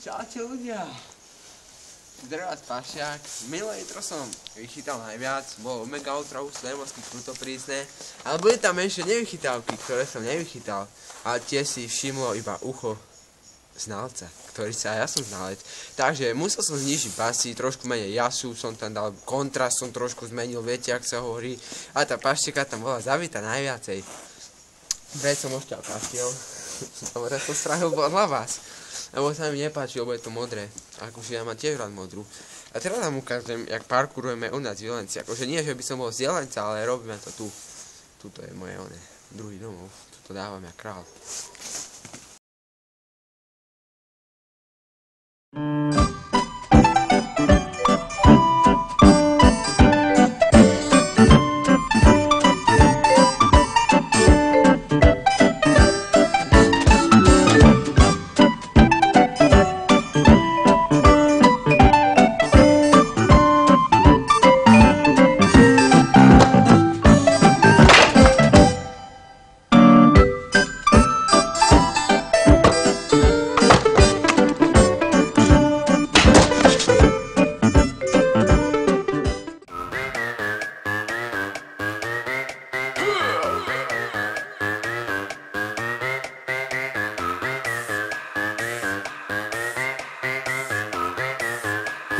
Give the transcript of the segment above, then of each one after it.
Čaute ľudia. Zdravá Pašiak. Minulé intro som vychytal najviac, bolo mega ultra husté, morsky krutoprísne, ale boli tam ešte nevychytávky, ktoré som nevychytal. A tie si všimlo iba ucho znalca, ktorý ja som znalec. Takže musel som znižiť basy, trošku menej jasu, som tam dal kontrast, som trošku zmenil, viete, ak sa hovorí. A tá paštieka tam bola zavita najviacej. Preto som ošťal paštiel. Dobre, som strávil podľa vás. Lebo sa mi nepáči, lebo je to modré. Akože ja mám tiež rád modrú. A teraz vám ukážem, jak parkurujeme u nás v Jelenci. Akože nie, že by som bol z Jelenca, ale robíme to tu. Tuto je moje druhý domov. Tuto dávam jak král.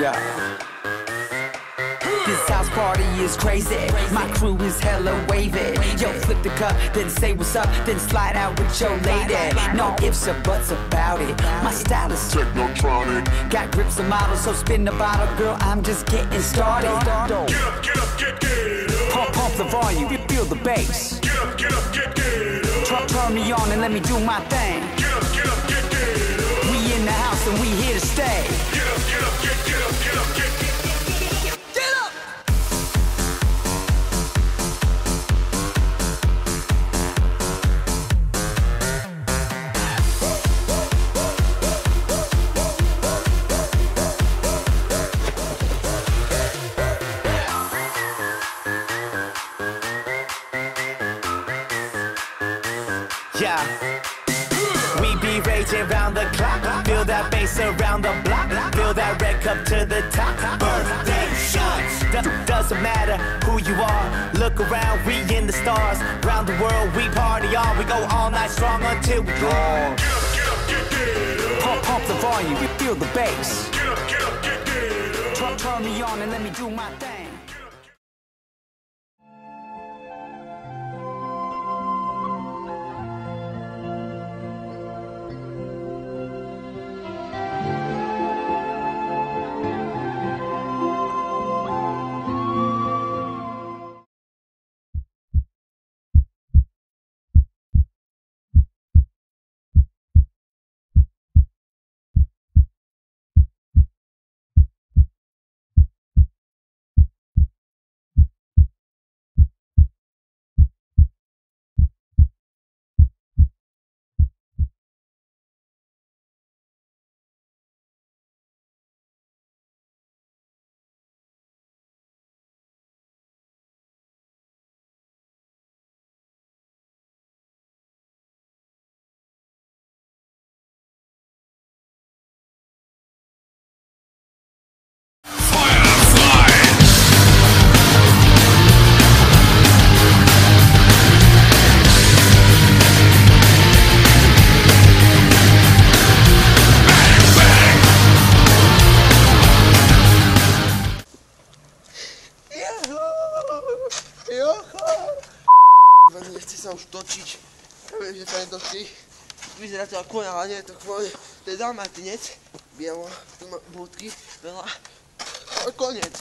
Yeah. This house party is crazy. My crew is hella wavy. Yo, flip the cup, then say what's up, then slide out with your lady. No ifs or buts about it. My style is technotronic. Got grips and models, so spin the bottle, girl. I'm just getting started. Get up, get up. Pump the volume, feel the bass. Get up, get up. Turn me on and let me do my thing. Get up, get up. We in the house and we here to stay. Get up, get up, get up. Yeah. We be raging round the clock. Feel that bass around the block. Feel that red cup to the top. Birthday shots. Doesn't matter who you are. Look around, we in the stars. Round the world, we party on. We go all night strong until we gone. Get up, get up. Pump the volume, we feel the bass. Get up, get up. Turn me on and let me do my thing. Nechce sa už točiť. Ja viem, že to nedošli. Vyzerá to ako koň, ale nie je to koň. To je dalmatinec. Bielo, tu má bodky, veľa. Ale koniec.